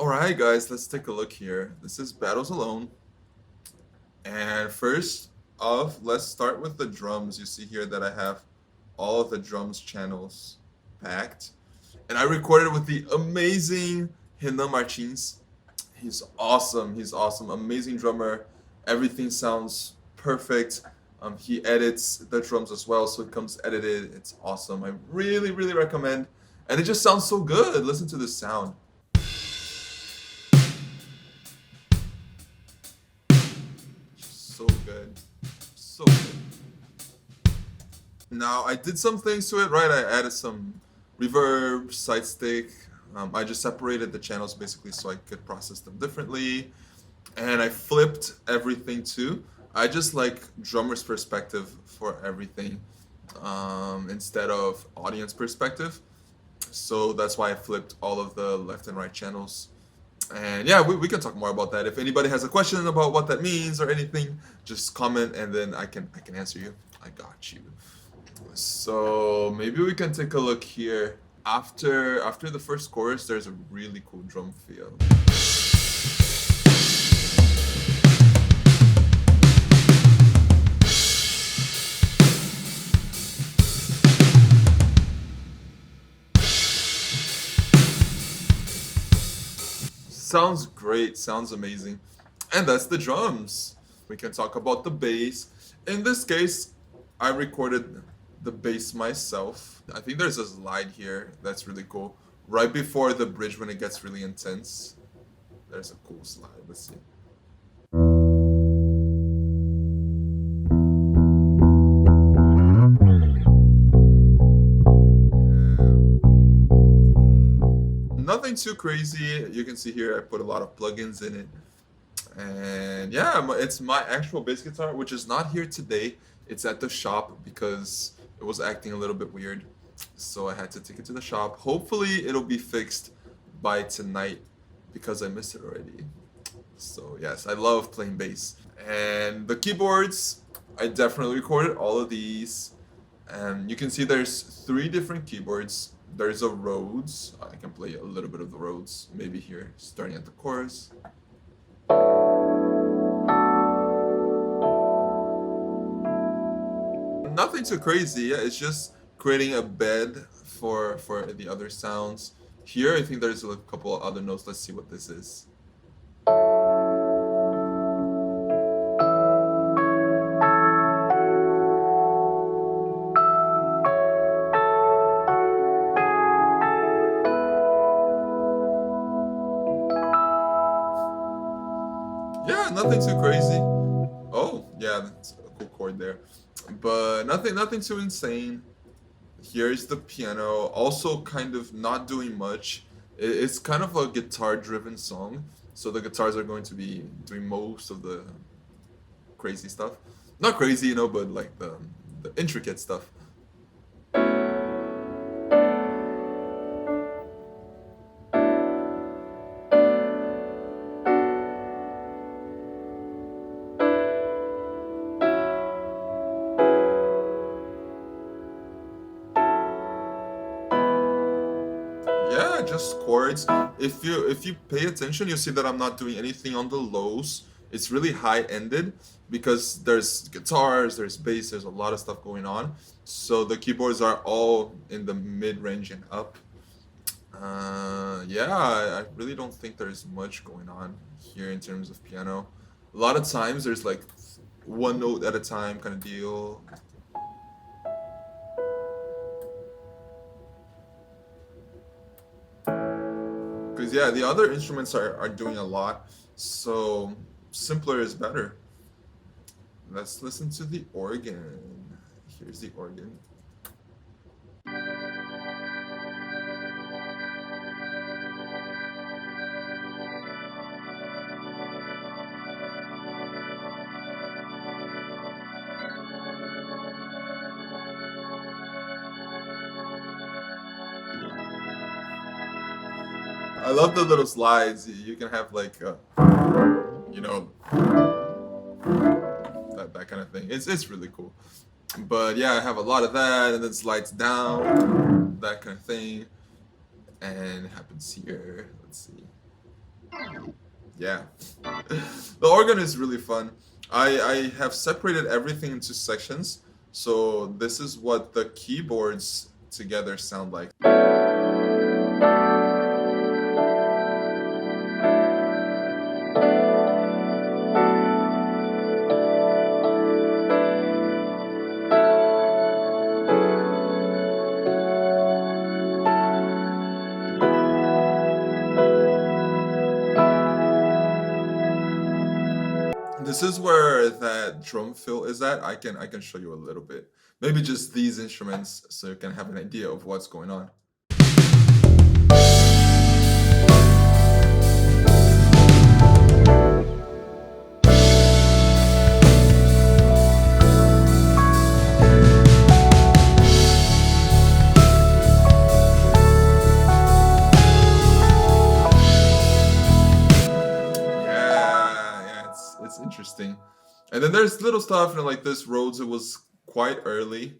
Alright guys, let's take a look here. This is Battles Alone. And first off, let's start with the drums. You see here that I have all of the drums channels packed. And I recorded with the amazing Renan Martins. He's awesome. He's awesome. Amazing drummer. Everything sounds perfect. He edits the drums as well, so it comes edited. It's awesome. I really, really recommend. And it just sounds so good. Listen to this sound. So good. So good. Now, I did some things to it, right? I added some reverb, side stick. I just separated the channels basically so I could process them differently. And I flipped everything too. I just like drummer's perspective for everything instead of audience perspective. So that's why I flipped all of the left and right channels. And yeah, we can talk more about that. If anybody has a question about what that means or anything, just comment and then I can answer you. I got you. So maybe we can take a look here. After the first chorus, there's a really cool drum feel. Sounds great, sounds amazing. And that's the drums. We can talk about the bass. In this case, I recorded the bass myself. I think there's a slide here that's really cool. Right before the bridge when it gets really intense. There's a cool slide. Let's see. Nothing too crazy. You can see here I put a lot of plugins in it. And yeah, it's my actual bass guitar, which is not here today. It's at the shop because it was acting a little bit weird. So I had to take it to the shop. Hopefully it'll be fixed by tonight because I missed it already. So yes, I love playing bass. And the keyboards, I definitely recorded all of these. And you can see there's 3 different keyboards. There's a Rhodes. I can play a little bit of the Rhodes, maybe here, starting at the chorus. Nothing too crazy. Yeah, it's just creating a bed for the other sounds. Here, I think there's a couple of other notes. Let's see what this is. Yeah, nothing too crazy. Oh, yeah, that's a cool chord there. But nothing too insane. Here's the piano, also kind of not doing much. It's kind of a guitar-driven song, so the guitars are going to be doing most of the crazy stuff. Not crazy, but like the intricate stuff. Yeah, just chords. If you pay attention, you'll see that I'm not doing anything on the lows. It's really high-ended because there's guitars, there's bass, there's a lot of stuff going on. So the keyboards are all in the mid-range and up. Yeah, I really don't think there's much going on here in terms of piano. A lot of times there's like one note at a time kind of deal. Because yeah, the other instruments are doing a lot, so simpler is better. Let's listen to the organ. Here's the organ. I love the little slides. You can have like, you know, that kind of thing. It's really cool. But yeah, I have a lot of that, and then slides down, that kind of thing. And it happens here. Let's see. Yeah. The organ is really fun. I have separated everything into sections, so this is what the keyboards together sound like. This is where that drum fill is at. I can show you a little bit. Maybe just these instruments so you can have an idea of what's going on. Yeah, it's interesting. And then there's little stuff, like this Rhodes, it was quite early,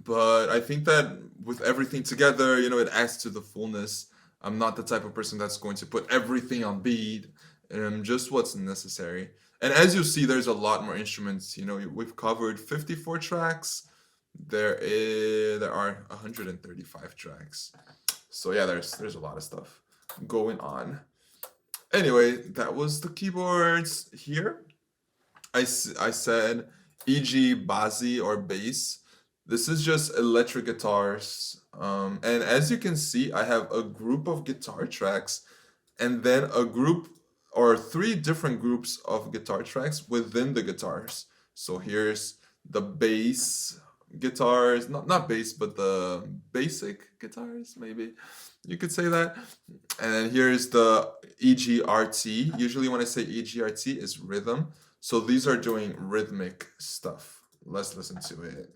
but I think that with everything together, it adds to the fullness. I'm not the type of person that's going to put everything on beat, just what's necessary. And as you see, there's a lot more instruments. We've covered 54 tracks. There are 135 tracks. So yeah, there's a lot of stuff going on. Anyway, that was the keyboards here. I said e.g. Basi or bass. This is just electric guitars. And as you can see, I have a group of guitar tracks and then a group or three different groups of guitar tracks within the guitars. So here's the bass guitars, not bass, but the basic guitars, maybe you could say that. And then here's the EGRT. Usually when I say EGRT, it's rhythm. So these are doing rhythmic stuff. Let's listen to it.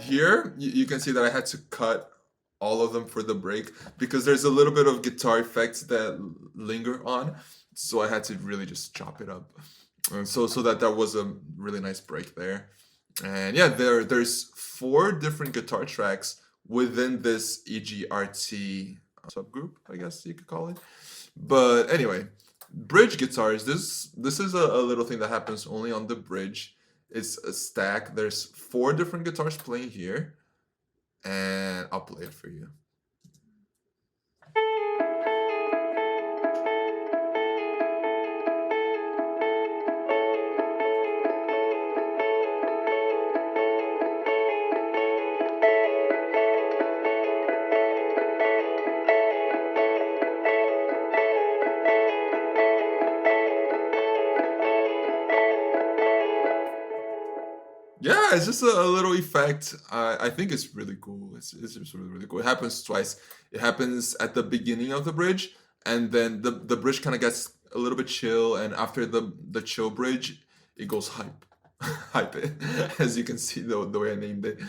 Here, you can see that I had to cut all of them for the break because there's a little bit of guitar effects that linger on. So I had to really just chop it up. And so that there was a really nice break there. And yeah, there's four different guitar tracks within this EGRT subgroup, I guess you could call it. But anyway, bridge guitars. This is a little thing that happens only on the bridge. It's a stack. There's four different guitars playing here, and I'll play it for you. Yeah, it's just a little effect. I think it's really cool. It's just really, really cool. It happens twice. It happens at the beginning of the bridge, and then the bridge kind of gets a little bit chill, and after the chill bridge, it goes hype, hype it, as you can see the way I named it.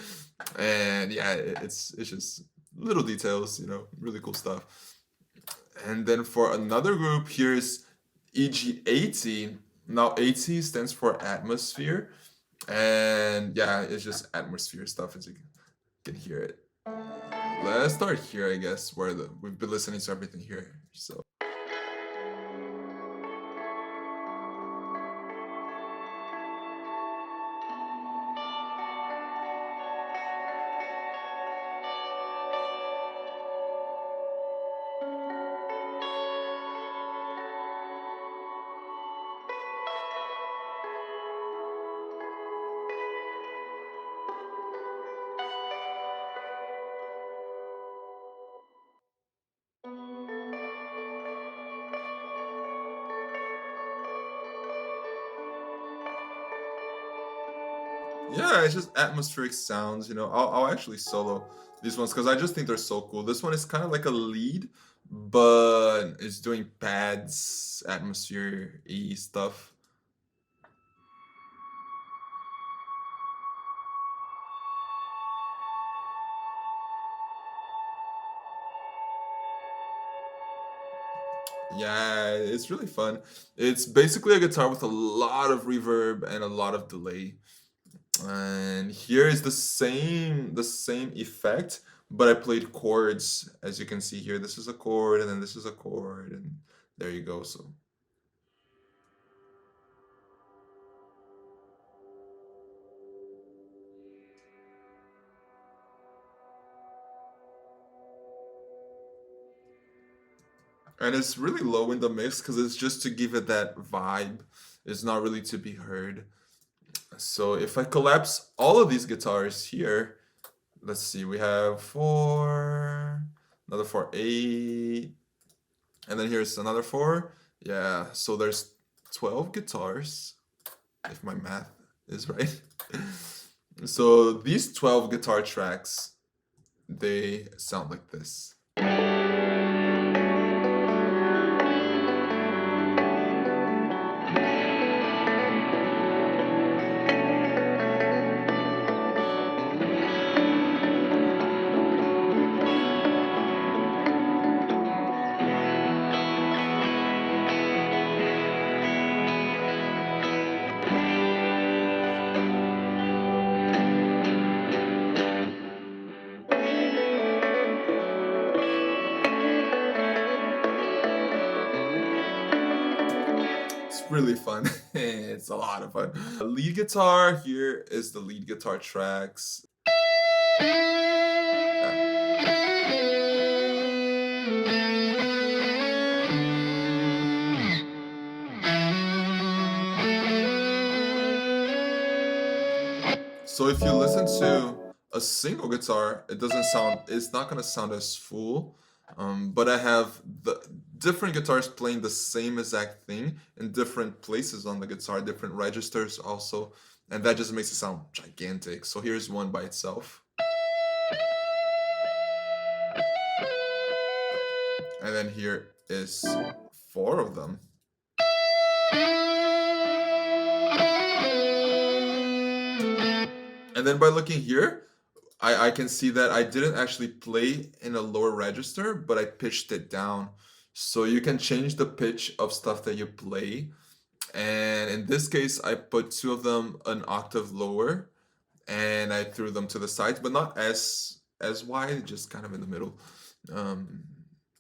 And yeah, it's just little details, really cool stuff. And then for another group, here's EG80. Now 80 stands for atmosphere. And yeah, it's just atmosphere stuff as you can hear it. Let's start here, I guess, where we've been listening to everything here. So yeah, it's just atmospheric sounds. I'll actually solo these ones because I just think they're so cool. This one is kind of like a lead, but it's doing pads, atmosphere-y stuff. Yeah, it's really fun. It's basically a guitar with a lot of reverb and a lot of delay. And here is the same effect, but I played chords. As you can see here, this is a chord, and then this is a chord, and there you go. So and it's really low in the mix because it's just to give it that vibe. It's not really to be heard. So if I collapse all of these guitars here, let's see, we have 4, another 4, 8, and then here's another 4. Yeah, so there's 12 guitars, if my math is right. So these 12 guitar tracks, they sound like this. It's really fun. It's a lot of fun. Lead guitar, here is the lead guitar tracks. So if you listen to a single guitar, it's not gonna sound as full. But I have the different guitars playing the same exact thing in different places on the guitar, different registers also, and that just makes it sound gigantic. So here's one by itself. And then here is 4 of them. And then by looking here, I can see that I didn't actually play in a lower register, but I pitched it down. So you can change the pitch of stuff that you play. And in this case, I put 2 of them an octave lower, and I threw them to the side, but not as wide, just kind of in the middle.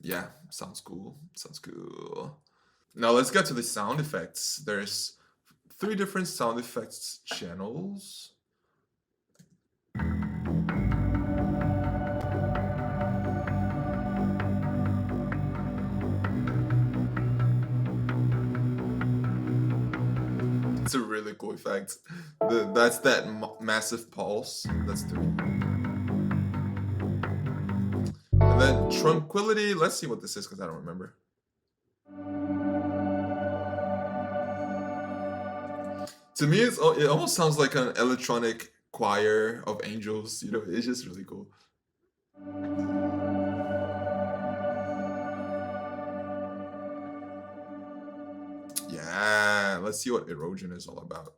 Yeah, sounds cool. Sounds cool. Now let's get to the sound effects. There's 3 different sound effects channels. It's a really cool effect. That's that massive pulse that's doing. And then tranquility, let's see what this is because I don't remember. To me, it almost sounds like an electronic choir of angels. You know, it's just really cool. Yeah, let's see what erosion is all about.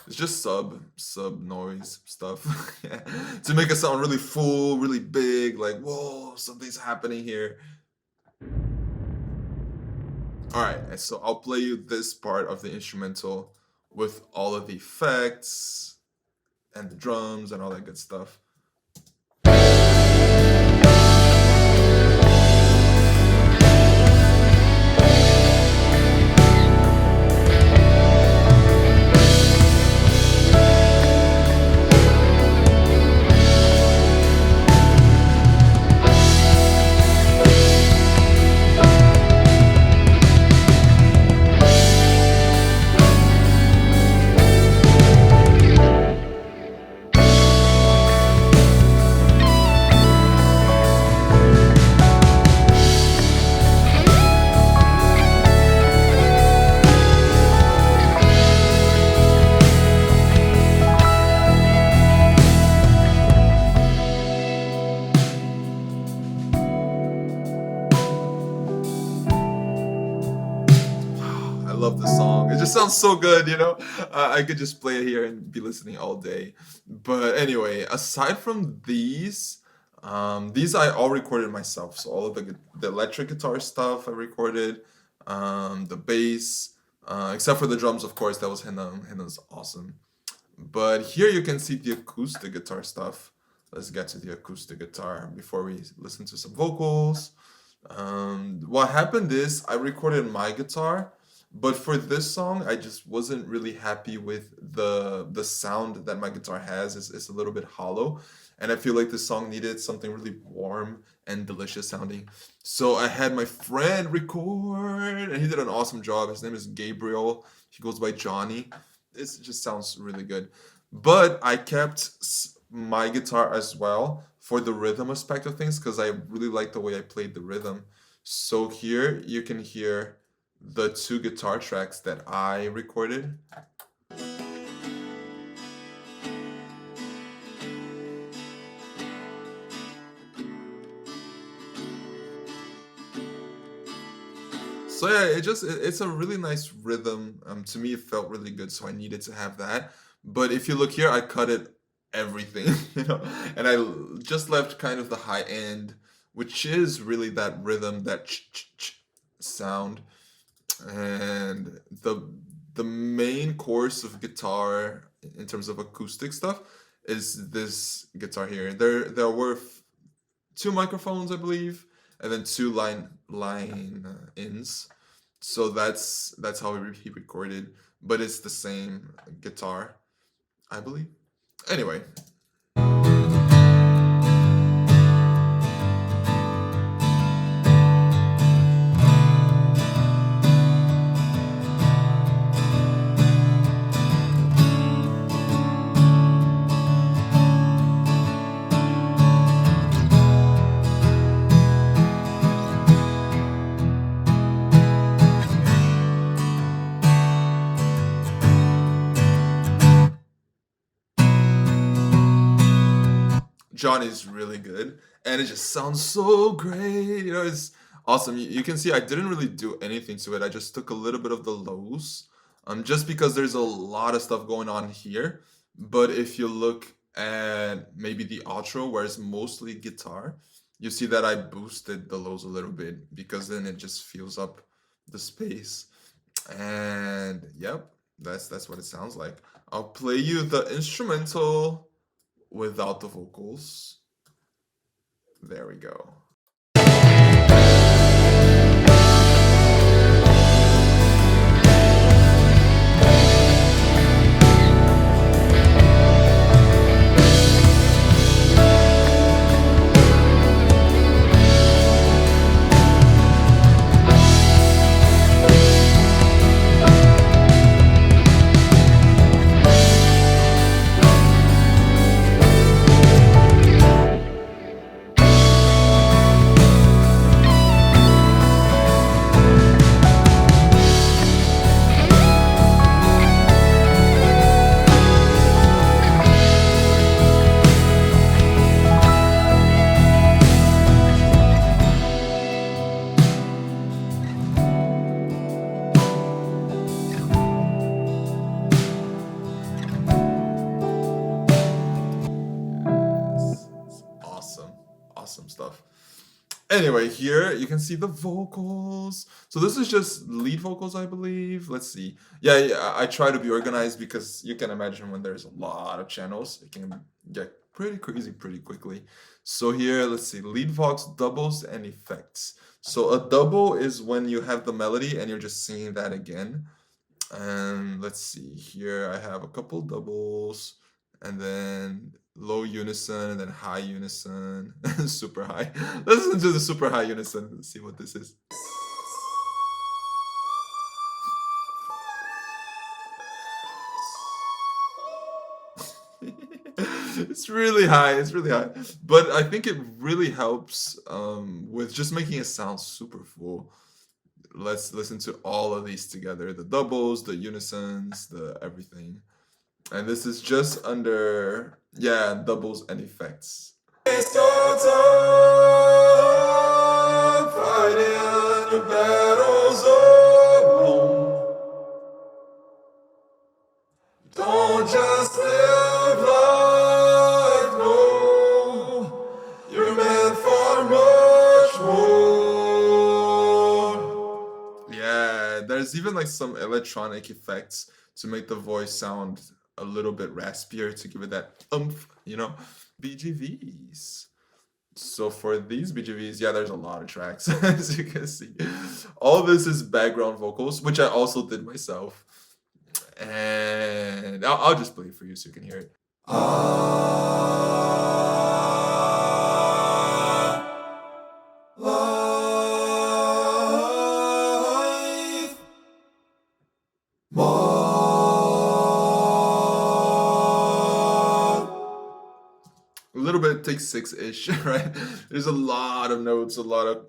It's just sub noise stuff. Yeah. To make it sound really full, really big, like, whoa, something's happening here. Alright, so I'll play you this part of the instrumental with all of the effects and the drums and all that good stuff. just sounds so good, you know. I could just play it here and be listening all day. But anyway, aside from these I all recorded myself. So all of the electric guitar stuff I recorded, the bass, except for the drums, of course. That was Hinam. Hinam's awesome. But here you can see the acoustic guitar stuff. Let's get to the acoustic guitar before we listen to some vocals. What happened is I recorded my guitar, but for this song, I just wasn't really happy with the sound that my guitar has. It's a little bit hollow, and I feel like this song needed something really warm and delicious sounding. So I had my friend record, and he did an awesome job. His name is Gabriel. He goes by Johnny. It just sounds really good. But I kept my guitar as well for the rhythm aspect of things because I really like the way I played the rhythm. So here you can hear the two guitar tracks that I recorded. So yeah, it's a really nice rhythm. To me, it felt really good, so I needed to have that. But if you look here, I cut it everything, you know, and just left kind of the high end, which is really that rhythm, that sound, and the main course of guitar in terms of acoustic stuff is this guitar here. There were two microphones, I believe, and then two ins. So that's how he recorded, but it's the same guitar, I believe. Anyway. Johnny's really good, and it just sounds so great. You know, it's awesome. You can see I didn't really do anything to it. I just took a little bit of the lows, just because there's a lot of stuff going on here. But if you look at maybe the outro, where it's mostly guitar, you see that I boosted the lows a little bit because then it just fills up the space. And yep, that's what it sounds like. I'll play you the instrumental without the vocals. There we go. Awesome. Awesome stuff. Anyway, here you can see the vocals. So this is just lead vocals, I believe. Let's see. Yeah, I try to be organized because you can imagine when there's a lot of channels, it can get pretty crazy pretty quickly. So here, let's see, lead vox, doubles, and effects. So a double is when you have the melody and you're just singing that again. And let's see, here I have a couple doubles, and then low unison, and then high unison, and super high. Let's listen to the super high unison and see what this is. It's really high, it's really high. But I think it really helps with just making it sound super full. Let's listen to all of these together, the doubles, the unisons, the everything. And this is just under, yeah, doubles and effects. It's your time, fighting your battles alone. there's even like some electronic effects to make the voice sound a little bit raspier to give it that oomph, you know? BGVs. So for these BGVs, yeah, there's a lot of tracks, as you can see. All this is background vocals, which I also did myself. And I'll just play it for you so you can hear it. Life mod. A little bit takes 6-ish, right? There's a lot of notes, a lot of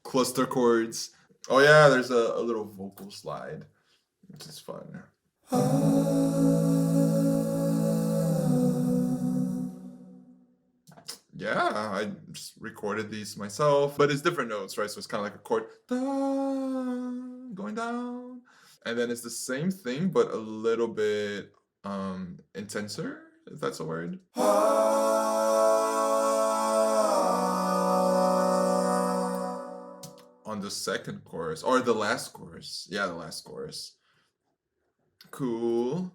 cluster chords. Oh yeah, there's a little vocal slide, which is fun. Yeah, I just recorded these myself, but it's different notes, right? So it's kind of like a chord going down, and then it's the same thing, but a little bit intenser, if that's a word. On the second chorus, or the last chorus. Yeah, the last chorus. Cool.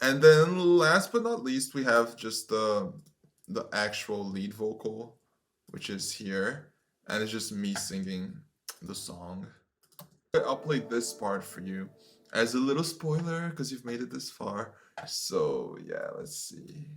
And then last but not least, we have just the actual lead vocal, which is here, and it's just me singing the song. I'll play this part for you as a little spoiler because you've made it this far. So yeah, let's see.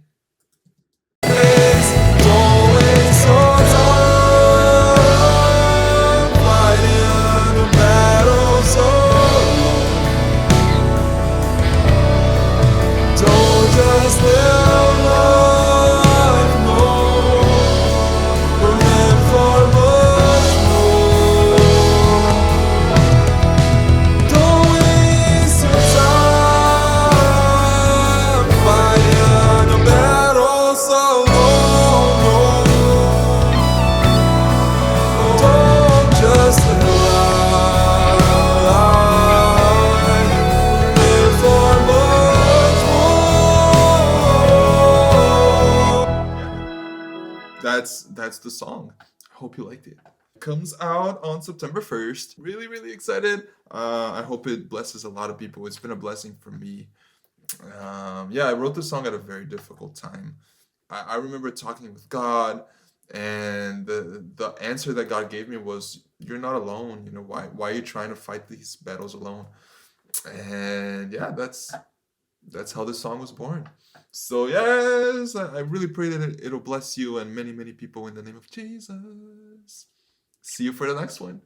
That's the song. I hope you liked it. Comes out on September 1st. Really, really excited. I hope it blesses a lot of people. It's been a blessing for me. Yeah, I wrote this song at a very difficult time. I remember talking with God, and the answer that God gave me was, "You're not alone. You know, why are you trying to fight these battles alone?" And yeah, that's how this song was born. So yes, I really pray that it'll bless you and many, many people in the name of Jesus. See you for the next one.